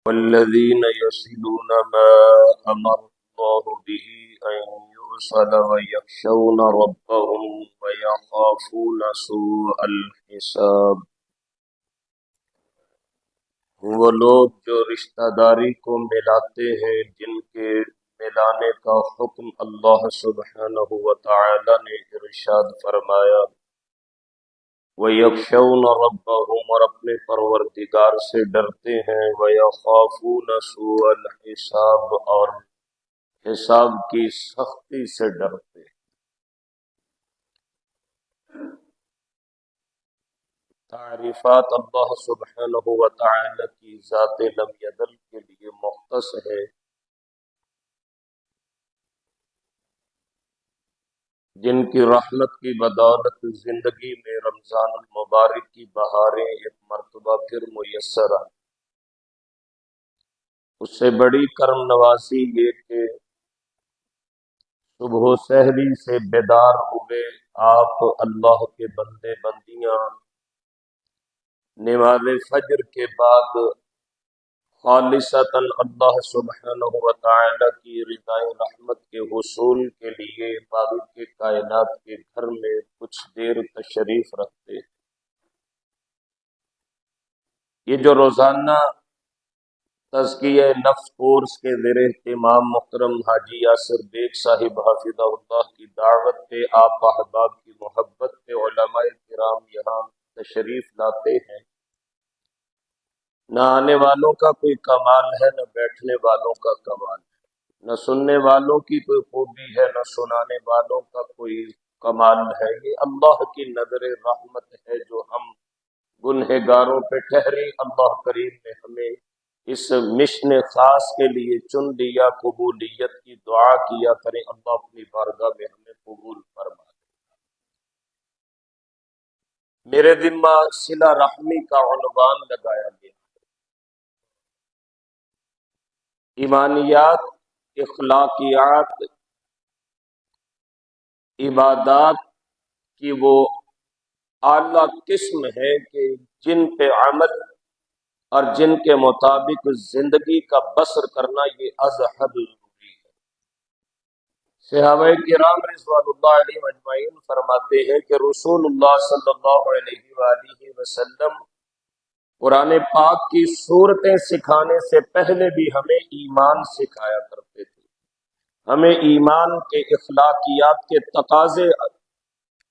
والذين يصلون ما أمر الله به أن يوصل ويخشون ربهم ويخافون سوء الحساب۔ وہ لوگ جو رشتہ داری کو ملاتے ہیں جن کے ملانے کا حکم اللہ سبحانہ و تعالی نے ارشاد فرمایا، وَيَخْشَوْنَ رَبَّهُمْ، اور اپنے پروردگار سے ڈرتے ہیں، وَيَخَافُونَ سُوءَ الْحِسَابِ، اور حساب کی سختی سے ڈرتے ہیں۔ تعریفات اللہ سبحانہ و تعالی کی ذات لم یزل کے لیے مختص ہے، جن کی رحمت کی بدولت زندگی میں رمضان المبارک کی بہاریں ایک مرتبہ پھر میسر آئیں۔ اس سے بڑی کرم نوازی یہ کہ صبح و سحری سے بیدار ہوئے آپ اللہ کے بندے بندیاں، نماز فجر کے بعد خالصتاً اللہ سبحانہ و تعالی کی رضائے رحمت کے حصول کے لیے باقی کے کائنات کے گھر میں کچھ دیر تشریف رکھتے ہیں۔ یہ جو روزانہ تزکیہ نفس کورس کے زیر اہتمام محترم حاجی یاسر بیگ صاحب حفظہ اللہ کی دعوت پہ آپ احباب کی محبت پہ علماء کرام یہاں تشریف لاتے ہیں، نہ آنے والوں کا کوئی کمال ہے، نہ بیٹھنے والوں کا کمال ہے، نہ سننے والوں کی کوئی خوبی ہے، نہ سنانے والوں کا کوئی کمال ہے۔ یہ اللہ کی نظر رحمت ہے جو ہم گنہگاروں پہ ٹھہری۔ اللہ کریم نے ہمیں اس مشن خاص کے لیے چن لیا، قبولیت کی دعا کیا کریں، اللہ اپنی بارگاہ میں ہمیں قبول فرما۔ میرے ذمہ صلہ رحمی کا عنوان لگایا گیا، ایمانیات، اخلاقیات، عبادات کی وہ اعلیٰ قسم ہے کہ جن پہ عمل اور جن کے مطابق زندگی کا بسر کرنا یہ از حد ضروری ہے۔ صحابہ کرام رضوان اللہ علیہ اجمعین فرماتے ہیں کہ رسول اللہ صلی اللہ علیہ وآلہ وسلم قرآن پاک کی صورتیں سکھانے سے پہلے بھی ہمیں ایمان سکھایا کرتے تھے۔ ہمیں ایمان کے اخلاقیات کے تقاضے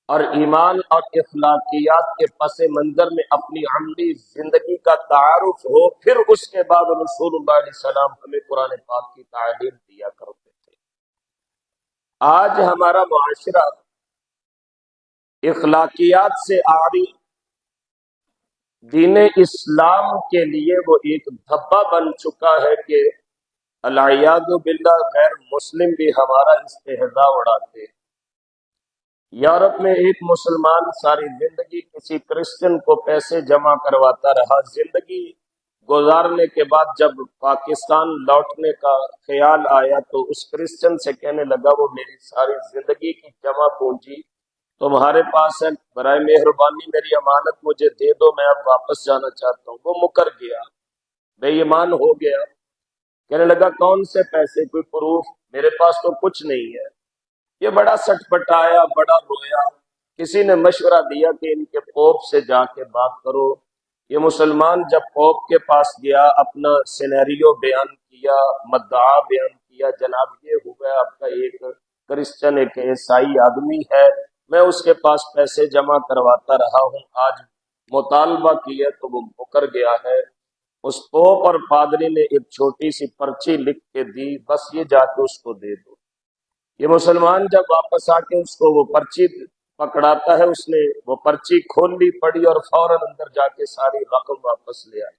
اور ایمان اور اخلاقیات کے پس منظر میں اپنی عملی زندگی کا تعارف ہو، پھر اس کے بعد رسول اللہ علیہ السلام ہمیں قرآن پاک کی تعلیم دیا کرتے تھے۔ آج ہمارا معاشرہ اخلاقیات سے عاری، دین اسلام کے لیے وہ ایک دھبا بن چکا ہے کہ العیاذ باللہ غیر مسلم بھی ہمارا استہزاء اڑاتے ہیں۔ یورپ میں ایک مسلمان ساری زندگی کسی کرسچن کو پیسے جمع کرواتا رہا، زندگی گزارنے کے بعد جب پاکستان لوٹنے کا خیال آیا تو اس کرسچن سے کہنے لگا وہ میری ساری زندگی کی جمع پونجی تمہارے پاس ہے، برائے مہربانی میری امانت مجھے دے دو، میں اب واپس جانا چاہتا ہوں۔ وہ مکر گیا، بے ایمان ہو گیا، کہنے لگا کون سے پیسے، کوئی پروف؟ میرے پاس تو کچھ نہیں ہے۔ یہ بڑا سٹ پٹایا، بڑا رویا، کسی نے مشورہ دیا کہ ان کے پوپ سے جا کے بات کرو۔ یہ مسلمان جب پوپ کے پاس گیا، اپنا سینیریو بیان کیا، مدعا بیان کیا، جناب یہ ہوا آپ کا ایک کرسچن ایک عیسائی آدمی ہے، میں اس کے پاس پیسے جمع کرواتا رہا ہوں، آج مطالبہ کیا تو وہ مکر گیا ہے۔ اس پوپ اور پادری نے ایک چھوٹی سی پرچی لکھ کے دی، بس یہ جا کے اس کو دے دو۔ یہ مسلمان جب واپس آ کے اس کو وہ پرچی پکڑاتا ہے، اس نے وہ پرچی کھول لی، پڑھی اور فوراً اندر جا کے ساری رقم واپس لے آئی۔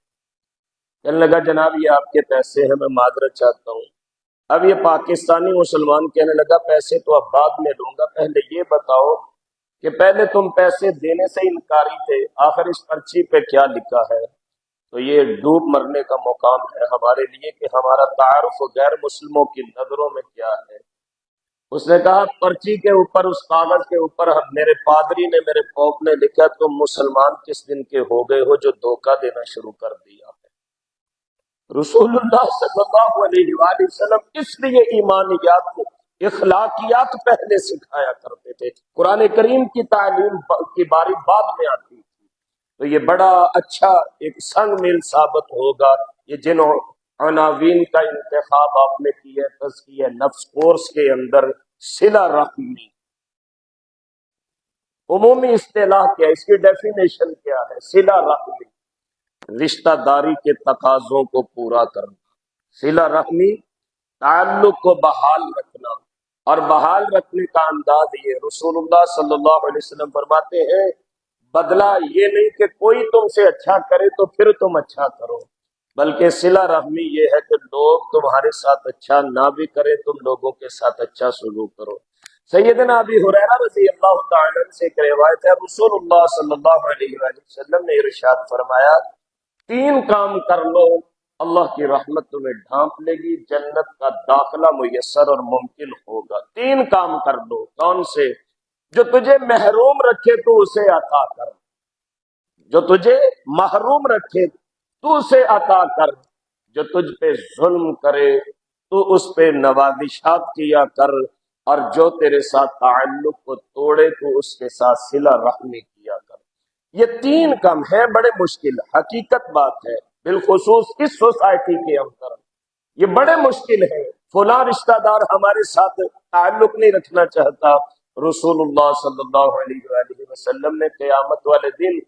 کہنے لگا جناب یہ آپ کے پیسے ہیں، میں معذرت چاہتا ہوں۔ اب یہ پاکستانی مسلمان کہنے لگا پیسے تو اب بعد میں لوں گا، پہلے یہ بتاؤ کہ پہلے تم پیسے دینے سے انکاری تھے، آخر اس پرچی پہ کیا لکھا ہے؟ تو یہ ڈوب مرنے کا مقام ہے ہمارے لیے کہ ہمارا تعارف غیر مسلموں کی نظروں میں کیا ہے۔ اس نے کہا پرچی کے اوپر، اس کاغذ کے اوپر میرے پادری نے، میرے پوپ نے لکھا تم مسلمان کس دن کے ہو گئے ہو جو دھوکہ دینا شروع کر دیا ہے۔ رسول اللہ صلی اللہ علیہ وآلہ وسلم اس لیے ایمانیات کو اخلاقیات پہلے سکھایا کرتے تھے، قرآن کریم کی تعلیم کی باری بعد میں آتی تھی، تو یہ بڑا اچھا ایک سنگ میل ثابت ہوگا۔ یہ جن عناوین کا انتخاب آپ نے کیا تزکیہ نفس کورس کے اندر، صلہ رحمی عمومی اصطلاح کیا ہے، اس کی ڈیفینیشن کیا ہے؟ صلہ رحمی رشتہ داری کے تقاضوں کو پورا کرنا، صلہ رحمی تعلق کو بحال رکھنا، اور بحال رکھنے کا انداز یہ رسول اللہ صلی اللہ علیہ وسلم فرماتے ہیں بدلہ یہ نہیں کہ کوئی تم سے اچھا کرے تو پھر تم اچھا کرو، بلکہ صلہ رحمی یہ ہے کہ لوگ تمہارے ساتھ اچھا نہ بھی کرے تم لوگوں کے ساتھ اچھا سلوک کرو۔ سیدنا ابی ہریرہ رضی اللہ تعالی عنہ سے ایک روایت ہے، رسول اللہ صلی اللہ علیہ وآلہ وسلم نے ارشاد فرمایا تین کام کر لو اللہ کی رحمت تمہیں ڈھانپ لے گی، جنت کا داخلہ میسر اور ممکن ہوگا۔ تین کام کر لو، کون سے؟ جو تجھے محروم رکھے تو اسے عطا کر، جو تجھے محروم رکھے تو اسے عطا کر، جو تجھ پہ ظلم کرے تو اس پہ نوازشات کیا کر، اور جو تیرے ساتھ تعلق کو توڑے تو اس کے ساتھ صلہ رحمی کیا کر۔ یہ تین کام ہیں، بڑے مشکل، حقیقت بات ہے، بالخصوص اس سوسائٹی کے اندر یہ بڑے مشکل ہے۔ فلاں رشتہ دار ہمارے ساتھ تعلق نہیں رکھنا چاہتا، رسول اللہ صلی اللہ علیہ وآلہ وسلم نے قیامت والے دن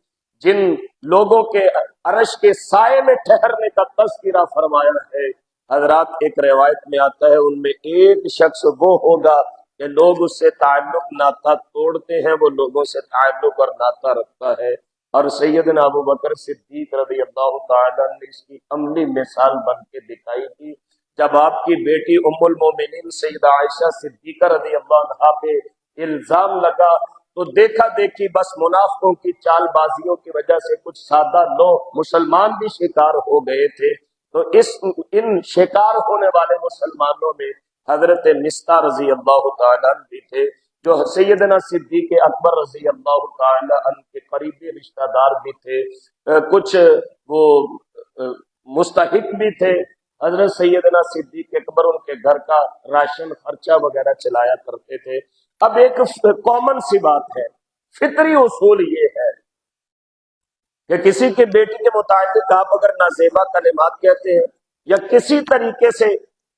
جن لوگوں کے عرش کے سائے میں ٹھہرنے کا تذکرہ فرمایا ہے، حضرات ایک روایت میں آتا ہے ان میں ایک شخص وہ ہوگا کہ لوگ اس سے تعلق ناتا توڑتے ہیں، وہ لوگوں سے تعلق اور ناتا رکھتا ہے، اور سیدنا ابو بکر صدیق رضی اللہ تعالیٰ نے اس کی عملی مثال بن کے دکھائی تھی جب آپ کی بیٹی ام المومنین سیدہ عائشہ صدیقہ رضی اللہ عنہا پہ الزام لگا تو دیکھا دیکھی بس منافقوں کی چال بازیوں کی وجہ سے کچھ سادہ لوگ مسلمان بھی شکار ہو گئے تھے، تو ان شکار ہونے والے مسلمانوں میں حضرت مستہ رضی اللہ تعالیٰ عنہ بھی تھے، جو سیدنا صدیق اکبر رضی اللہ تعالیٰ عنہ کے قریبی رشتہ دار بھی تھے، کچھ وہ مستحق بھی تھے۔ حضرت سیدنا صدیق اکبر ان کے گھر کا راشن خرچہ وغیرہ چلایا کرتے تھے۔ اب ایک کامن سی بات ہے، فطری اصول یہ ہے کہ کسی کے بیٹی کے متعلق آپ اگر نازیبا کلمات کہتے ہیں یا کسی طریقے سے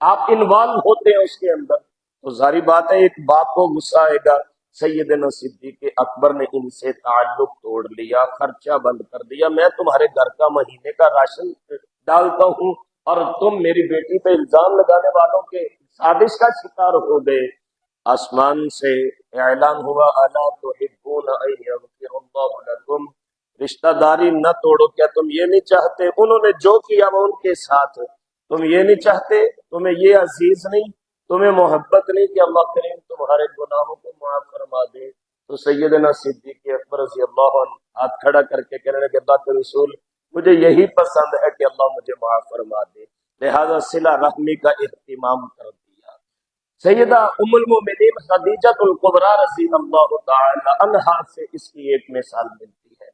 آپ انوالو ہوتے ہیں اس کے اندر، تو ظاہری بات ہے ایک باپ کو غصہ آئے گا۔ سیدنا صدیق اکبر نے ان سے تعلق توڑ لیا، خرچہ بند کر دیا، میں تمہارے گھر کا مہینے کا راشن ڈالتا ہوں اور تم میری بیٹی پہ الزام لگانے والوں کے سازش کا شکار ہو گئے۔ آسمان سے اعلان ہوا الا تحبون ان یغفر اللہ لکم، رشتہ داری نہ توڑو، کیا تم یہ نہیں چاہتے؟ انہوں نے جو کیا وہ ان کے ساتھ، تم یہ نہیں چاہتے؟ تمہیں یہ عزیز نہیں، تمہیں محبت نہیں کہ اللہ کریم تمہارے گناہوں کو معاف فرما دے؟ تو سیدنا صدیق اکبر رضی اللہ عنہ ہاتھ کھڑا کر کے کہنے لگے اللہ کے رسول مجھے یہی پسند ہے کہ اللہ مجھے معاف فرما دے، لہذا صلہ رحمی کا اہتمام کر دیا۔ سیدہ ام المومنین خدیجہ الکبریٰ رضی اللہ تعالی عنہا سے اس کی ایک مثال ملتی ہے۔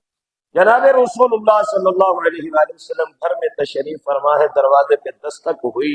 جناب رسول اللہ صلی اللہ علیہ وآلہ وسلم گھر میں تشریف فرما ہے، دروازے پہ دستک ہوئی،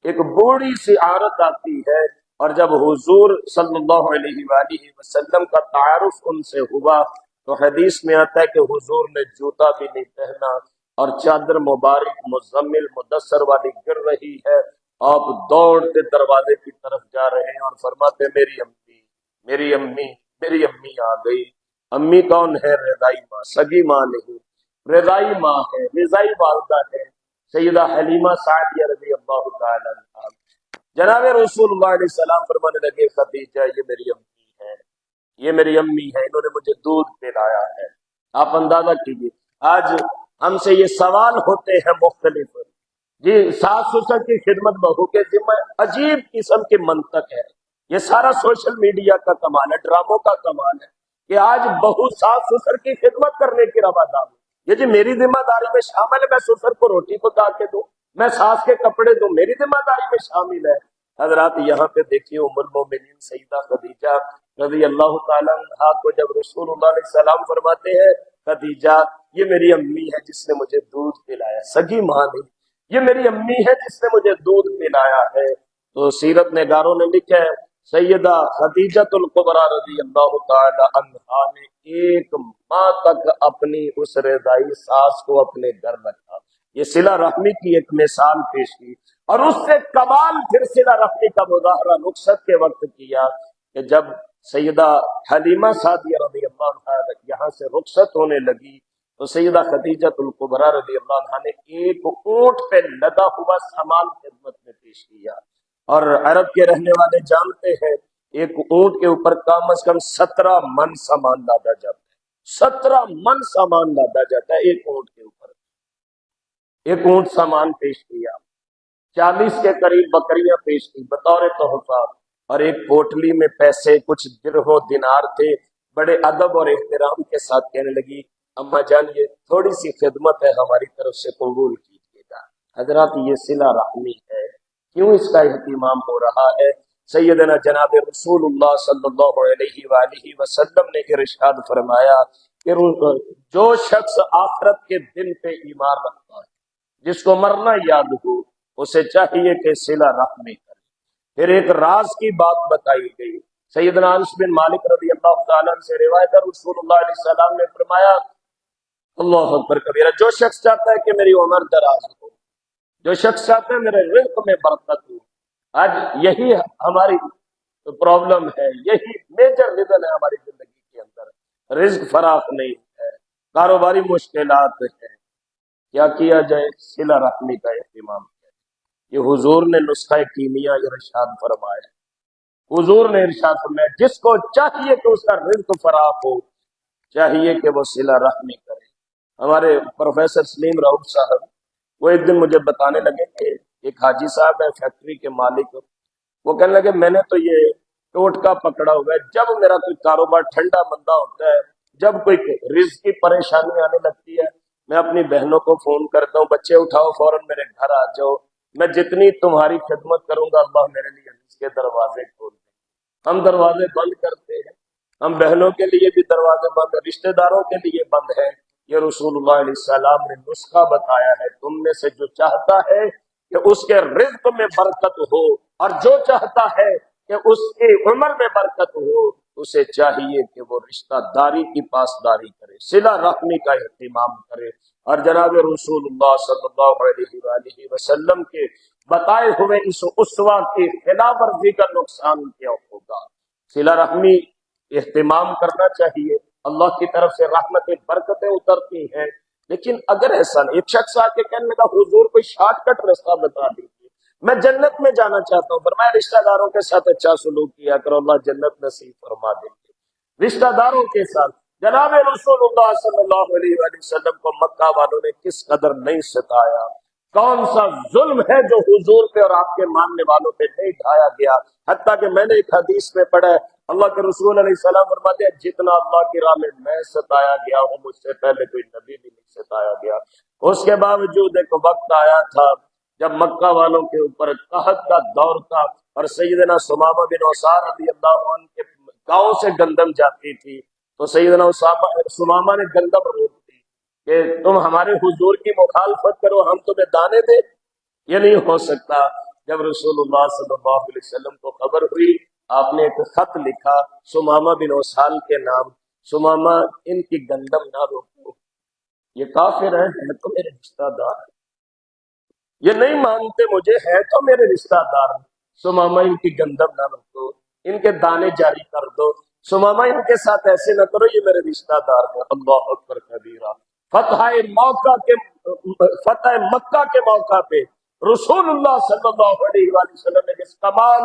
ایک بوڑھی سی عورت آتی ہے، اور جب حضور صلی اللہ علیہ وآلہ وسلم کا تعارف ان سے ہوا تو حدیث میں آتا ہے کہ حضور نے جوتا بھی نہیں پہنا اور چادر مبارک مزمل مدثر والی گر رہی ہے، آپ دوڑتے دروازے کی طرف جا رہے ہیں اور فرماتے میری امی میری امی میری امی آ گئی۔ امی کون ہے؟ رضائی ماں، سگی ماں نہیں، رضائی ماں ہے، رضائی والدہ ہے، سیدہ حلیمہ سعدیہ رضی اللہ تعالی عنہا۔ جناب رسول اللہ علیہ السلام فرمانے لگے خدیجہ یہ میری امی ہے، یہ میری امی ہے، انہوں نے مجھے دودھ پلایا ہے۔ آپ اندازہ کیجیے آج ہم سے یہ سوال ہوتے ہیں مختلف، جی ساس سسر کی خدمت بہو کے ذمہ، عجیب قسم کی منطق ہے، یہ سارا سوشل میڈیا کا کمال ہے، ڈراموں کا کمال ہے کہ آج بہو ساس سسر کی خدمت کرنے کی روادار ہے۔ یہ جی میری ذمہ داری میں شامل ہے، میں سسر کو روٹی پکا کے دوں، میں ساس کے کپڑے دوں، میری ذمہ داری میں شامل ہے۔ حضرات یہاں پہ دیکھیے ام المومنین سیدہ خدیجہ رضی اللہ تعالیٰ عنہا کو جب رسول اللہ علیہ السلام فرماتے ہیں خدیجہ یہ میری امی ہے جس نے مجھے دودھ پلایا، سگی ماں نہیں، یہ میری امی ہے جس نے مجھے دودھ پلایا ہے۔ تو سیرت نگاروں نے لکھا ہے سیدہ خدیجۃ الکبریٰ رضی اللہ تعالی عنہا نے ایک ماہ تک اپنی اس رضائی ساس کو اپنے گھر رکھا۔ یہ صلہ رحمی کی ایک مثال پیش کی، اور اس سے کمال پھر صلہ رحمی کا مظاہرہ رخصت کے وقت کیا کہ جب سیدہ حلیمہ سعدیہ رضی اللہ عنہا یہاں سے رخصت ہونے لگی تو سیدہ خدیجۃ الکبریٰ رضی اللہ عنہا نے ایک اونٹ پہ لدا ہوا سامان خدمت میں پیش کیا، اور عرب کے رہنے والے جانتے ہیں ایک اونٹ کے اوپر کم از کم 17 من سامان لادا جاتا ہے، 17 من سامان لادا جاتا ہے ایک اونٹ کے اوپر۔ ایک اونٹ سامان پیش کیا، 40 کے قریب بکریاں پیش کی بطور تحفہ، اور ایک پوٹلی میں پیسے کچھ درہم و دینار تھے۔ بڑے ادب اور احترام کے ساتھ کہنے لگی اما جان یہ تھوڑی سی خدمت ہے ہماری طرف سے قبول کیجیے گا۔ حضرات یہ صلہ رحمی ہے، کیوں اس کا اہتمام ہو رہا ہے؟ سیدنا جناب رسول اللہ صلی اللہ علیہ وآلہ وسلم نے ارشاد فرمایا کہ جو شخص آخرت کے دن پہ ایمان رکھتا ہے، جس کو مرنا یاد ہو، اسے چاہیے کہ صلہ رحمی کرے۔ پھر ایک راز کی بات بتائی گئی، سیدنا انس بن مالک رضی اللہ تعالیٰ عنہ سے روایت ہے، رسول اللہ علیہ السلام نے فرمایا اللہ اکبر کبیرہ، جو شخص چاہتا ہے کہ میری عمر دراز ہو، جو شخص چاہتا ہے میرے رزق میں برکت ہو، آج یہی ہماری پرابلم ہے، یہی میجر ریزن ہے ہماری زندگی کے اندر، رزق فراخ نہیں ہے، کاروباری مشکلات ہیں، کیا کیا جائے؟ صلہ رحمی کا اہتمام کیا۔ یہ حضور نے نسخہ کیمیا ارشاد فرمایا، حضور نے ارشاد فرمایا جس کو چاہیے کہ اس کا رزق فراخ ہو، چاہیے کہ وہ صلہ رحمی کرے۔ ہمارے پروفیسر سلیم راؤت صاحب وہ ایک دن مجھے بتانے لگے کہ ایک حاجی صاحب ہے فیکٹری کے مالک، وہ کہنے لگے میں نے تو یہ ٹوٹکا پکڑا ہوا ہے، جب میرا کوئی کاروبار ٹھنڈا مندہ ہوتا ہے، جب کوئی رزق کی پریشانی آنے لگتی ہے، میں اپنی بہنوں کو فون کرتا ہوں بچے اٹھاؤ فوراً میرے گھر آ جاؤ، میں جتنی تمہاری خدمت کروں گا اللہ میرے لیے رزق کے دروازے کھول دیں۔ ہم دروازے بند کرتے ہیں، ہم بہنوں کے لیے بھی دروازے بند ہیں، رشتہ داروں کے لیے بند ہیں۔ یہ رسول اللہ علیہ السلام نے نسخہ بتایا ہے، تم میں سے جو چاہتا ہے کہ اس کے رزق میں برکت ہو، اور جو چاہتا ہے کہ اس کی عمر میں برکت ہو، اسے چاہیے کہ وہ رشتہ داری کی پاسداری کرے، صلہ رحمی کا اہتمام کرے، اور جناب رسول اللہ صلی اللہ علیہ وآلہ وسلم کے بتائے ہوئے اس اسوہ کی خلاف ورزی کا نقصان کیا ہوگا؟ صلہ رحمی اہتمام کرنا چاہیے، اللہ کی طرف سے رحمتیں برکتیں اترتی ہیں۔ لیکن اگر ایسا نہیں، ایک شخص آ کے کہنے لگا حضور کوئی شارٹ کٹ راستہ بتا دیجیے، میں جنت میں جانا چاہتا ہوں، فرمایا رشتہ داروں کے ساتھ اچھا سلوک کیا کرو، اللہ جنت نصیب فرما دیں گے۔ رشتہ داروں کے ساتھ جناب رسول اللہ صلی اللہ علیہ وآلہ وسلم کو مکہ والوں نے کس قدر نہیں ستایا، کون سا ظلم ہے جو حضور پہ اور آپ کے ماننے والوں پہ نہیں ڈھایا گیا، حتیٰ کہ میں نے ایک حدیث میں پڑھا ہے اللہ کے رسول علیہ السلام فرماتے ہیں جتنا اللہ کی راہ میں ستایا گیا ہوں مجھ سے پہلے کوئی نبی بھی نہیں ستایا گیا۔ اس کے باوجود ایک وقت آیا تھا جب مکہ والوں کے اوپر قحط کا دور تھا، اور سیدنا ثمامہ بن اسار رضی اللہ عنہ کے گاؤں سے گندم جاتی تھی، تو سیدنا ثمامہ نے گندم روک دی کہ تم ہمارے حضور کی مخالفت کرو ہم تمہیں دانے دیں، یہ نہیں ہو سکتا۔ جب رسول اللہ صلی اللہ علیہ وسلم کو خبر ہوئی، آپ نے ایک خط لکھا ثمامہ بن اسال کے نام، ثمامہ ان کی گندم نہ روکو، یہ کافر ہیں تو میرے رشتہ دار، یہ نہیں مانتے مجھے ہے تو میرے رشتہ دار، ثمامہ ان کی گندم نہ روکو، ان کے دانے جاری کر دو، ثمامہ ان کے ساتھ ایسے نہ کرو، یہ میرے رشتہ دار ہیں۔ اللہ اکبر کبیرہ۔ فتح مکہ کے موقع پہ رسول اللہ صلی اللہ علیہ وآلہ وسلم نے جس کمال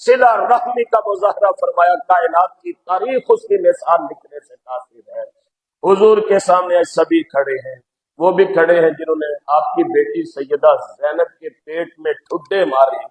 صلہ رحمی کا مظاہرہ فرمایا، کائنات کی تاریخ اس کی مثال لکھنے سے کافر ہے۔ حضور کے سامنے سبھی کھڑے ہیں، وہ بھی کھڑے ہیں جنہوں نے آپ کی بیٹی سیدہ زینب کے پیٹ میں ٹھڈے مارے،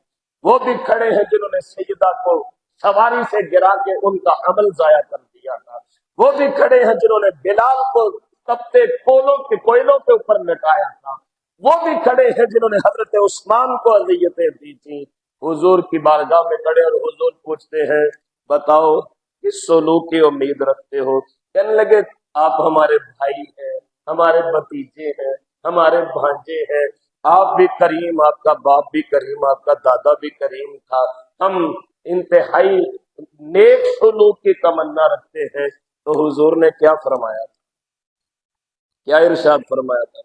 وہ بھی کھڑے ہیں جنہوں نے سیدہ کو سواری سے گرا کے ان کا عمل ضائع کر دیا تھا، وہ بھی کھڑے ہیں جنہوں نے بلال کو تپتے کوئلوں کے اوپر لٹایا تھا، وہ بھی کھڑے ہیں جنہوں نے حضرت عثمان کو اذیتیں دی تھی۔ حضور کی بارگاہ میں کھڑے اور حضور پوچھتے ہیں بتاؤ کس سلوک کی امید رکھتے ہو؟ کہنے لگے آپ ہمارے بھائی ہیں، ہمارے بھتیجے ہیں، ہمارے بھانجے ہیں، آپ بھی کریم، آپ کا باپ بھی کریم، آپ کا دادا بھی کریم تھا، ہم انتہائی نیک سلوک کی تمنا رکھتے ہیں، تو حضور نے کیا فرمایا تھا، کیا ارشاد فرمایا تھا؟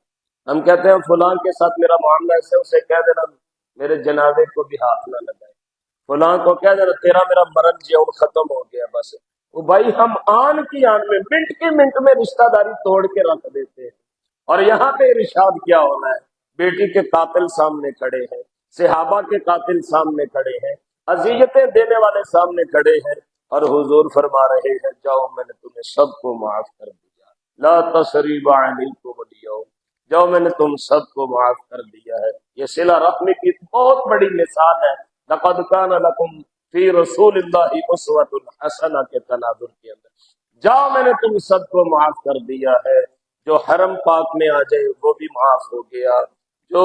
ہم کہتے ہیں فلاں کے ساتھ میرا معاملہ ایسے، اسے کہہ دینا میرے جنازے کو بھی ہاتھ نہ لگائے، فلاں کو کہہ دینا تیرا میرا مرن جیون ختم ہو گیا بس۔ وہ بھائی ہم آن کی آن میں منٹ کے منٹ میں رشتہ داری توڑ کے رکھ دیتے ہیں، اور یہاں پہ ارشاد کیا ہونا ہے؟ بیٹی کے قاتل سامنے کھڑے ہیں، صحابہ کے قاتل سامنے کھڑے ہیں، اذیتیں دینے والے سامنے کھڑے ہیں، اور حضور فرما رہے ہیں جاؤ میں نے تمہیں سب کو معاف کر دیا، لا تثریب علیکم اليوم، جاؤ میں نے تم سب کو معاف کر دیا ہے۔ یہ صلہ رحمی کی بہت بڑی مثال ہے، لقد کان لکم فی رسول اللہ اسوۃ حسنہ کے تناظر کے اندر، جاؤ میں نے تم سب کو معاف کر دیا ہے، جو حرم پاک میں آ جائے وہ بھی معاف ہو گیا، جو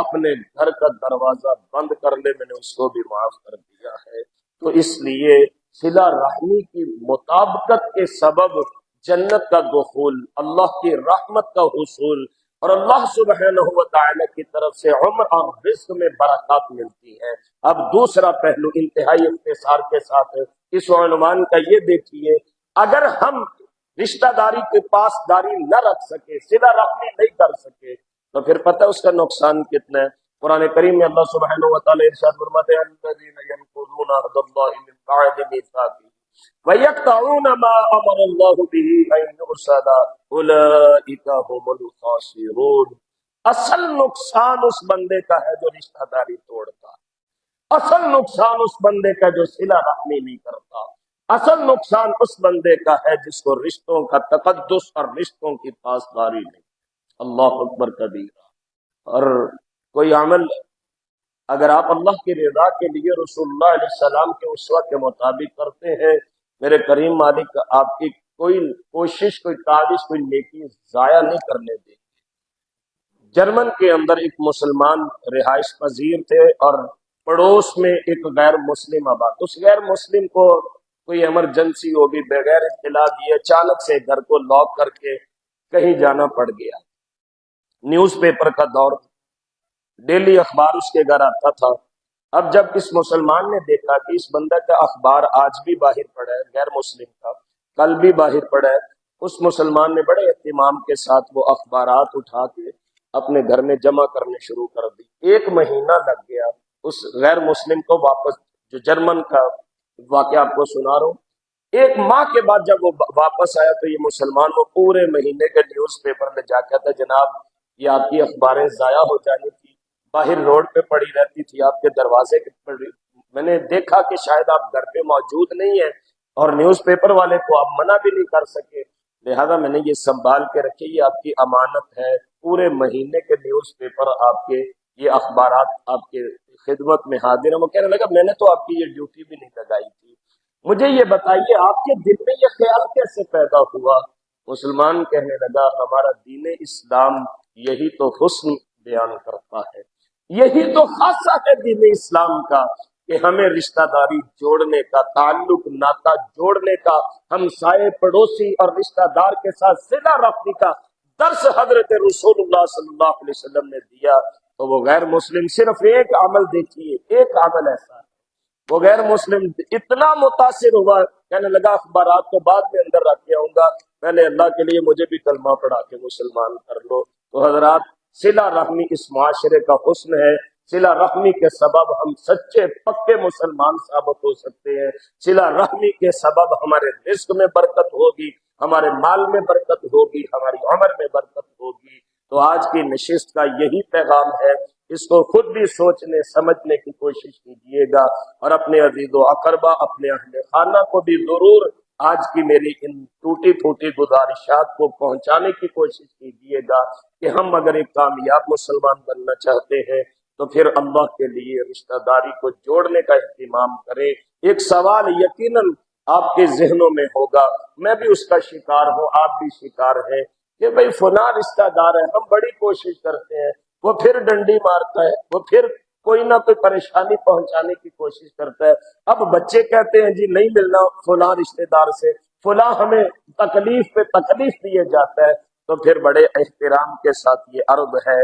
اپنے گھر کا دروازہ بند کر لے میں نے اس کو بھی معاف کر دیا ہے۔ تو اس لیے صلہ رحمی کی مطابقت کے سبب جنت کا دخول، اللہ کی رحمت کا حصول، اور اللہ سبحانہ و تعالی کی طرف سے عمر اور رزق میں برکات ملتی ہے۔ اب دوسرا پہلو انتہائی اختصار کے ساتھ اس عنوان کا یہ دیکھیے، اگر ہم رشتہ داری کے پاس داری نہ رکھ سکے، صلہ رحمی نہیں کر سکے، تو پھر پتہ اس کا نقصان کتنا ہے۔ قرآن کریم میں اللہ سبحانہ و تعالی ارشاد فرماتے ہیں الذین ینقضون عہد اللہ من بعد میثاقہ وَيَقْطَعُونَ مَا أَمَرَ اللَّهُ بِهِ أَن يُرْسَلَ أُولَئِكَ هُمُ الْخَاسِرُونَ۔ اصل نقصان اس بندے کا ہے جو رشتہ داری توڑتا، اصل نقصان اس بندے کا جو صلہ رحمی نہیں کرتا، اصل نقصان اس بندے کا ہے جس کو رشتوں کا تقدس اور رشتوں کی پاسداری نہیں۔ اللہ اکبر کبیرہ۔ اور کوئی عمل اگر آپ اللہ کی رضا کے لیے رسول اللہ علیہ السلام کے اسوہ کے مطابق کرتے ہیں، میرے کریم مالک آپ کی کوئی کوشش، کوئی کاوش، کوئی نیکی ضائع نہیں کرنے دیں گے۔ جرمن کے اندر ایک مسلمان رہائش پذیر تھے، اور پڑوس میں ایک غیر مسلم آباد، اس غیر مسلم کو کوئی ایمرجنسی ہوگی، بغیر اطلاع دیے اچانک سے گھر کو لاک کر کے کہیں جانا پڑ گیا۔ نیوز پیپر کا دور، ڈیلی اخبار اس کے گھر آتا تھا۔ اب جب اس مسلمان نے دیکھا کہ اس بندہ کا اخبار آج بھی باہر پڑا ہے، غیر مسلم کا، کل بھی باہر پڑا ہے، اس مسلمان نے بڑے اہتمام کے ساتھ وہ اخبارات اٹھا کے اپنے گھر میں جمع کرنے شروع کر دی۔ ایک مہینہ لگ گیا اس غیر مسلم کو واپس، جو جرمن کا واقعہ آپ کو سنا رہا ہوں، ایک ماہ کے بعد جب وہ واپس آیا تو یہ مسلمان وہ پورے مہینے کے نیوز پیپر میں جا کے تھا جناب یہ آپ کی اخباریں ضائع ہو جانی تھی، باہر روڈ پہ پڑی رہتی تھی، آپ کے دروازے پہ میں نے دیکھا کہ شاید آپ گھر پہ موجود نہیں ہیں، اور نیوز پیپر والے کو آپ منع بھی نہیں کر سکے، لہذا میں نے یہ سنبھال کے رکھی، یہ آپ کی امانت ہے، پورے مہینے کے نیوز پیپر آپ کے، یہ اخبارات آپ کے خدمت میں حاضر ہیں۔ وہ کہنے لگا میں نے تو آپ کی یہ ڈیوٹی بھی نہیں لگائی تھی، مجھے یہ بتائیے آپ کے دل میں یہ خیال کیسے پیدا ہوا؟ مسلمان کہنے لگا ہمارا دین اسلام یہی تو حسن بیان کرتا ہے، یہی تو خاصہ ہے دین اسلام کا کہ ہمیں رشتہ داری جوڑنے کا، تعلق ناتا جوڑنے کا، ہمسائے پڑوسی اور رشتہ دار کے ساتھ صلہ رکھنے کا درس حضرت رسول اللہ صلی اللہ علیہ وسلم نے دیا۔ تو وہ غیر مسلم صرف ایک عمل دیکھیے، ایک عمل ایسا ہے، وہ غیر مسلم اتنا متاثر ہوا، کہنے لگا اخبارات کو بعد میں اندر رکھ کے آؤں گا، پہلے اللہ کے لیے مجھے بھی کلمہ پڑھا کے مسلمان کر لو۔ تو حضرات صلہ رحمی اس معاشرے کا حسن ہے، صلہ رحمی کے سبب ہم سچے پکے مسلمان ثابت ہو سکتے ہیں، صلہ رحمی کے سبب ہمارے رزق میں برکت ہوگی، ہمارے مال میں برکت ہوگی، ہماری عمر میں برکت ہوگی۔ تو آج کی نشست کا یہی پیغام ہے، اس کو خود بھی سوچنے سمجھنے کی کوشش کیجیے گا، اور اپنے عزیز و اقربا، اپنے اہل خانہ کو بھی ضرور آج کی میری ان ٹوٹی پھوٹی گزارشات کو پہنچانے کی کوشش کیجیے گا کہ ہم اگر ایک کامیاب مسلمان بننا چاہتے ہیں تو پھر اللہ کے لیے رشتہ داری کو جوڑنے کا اہتمام کریں۔ ایک سوال یقیناً آپ کے ذہنوں میں ہوگا، میں بھی اس کا شکار ہوں، آپ بھی شکار ہیں، کہ بھئی فلاں رشتہ دار ہے، ہم بڑی کوشش کرتے ہیں، وہ پھر ڈنڈی مارتا ہے، وہ پھر کوئی نہ کوئی پریشانی پہنچانے کی کوشش کرتا ہے۔ اب بچے کہتے ہیں جی نہیں ملنا فلاں رشتہ دار سے، فلاں ہمیں تکلیف پہ تکلیف دیے جاتا ہے، تو پھر بڑے احترام کے ساتھ یہ عرض ہے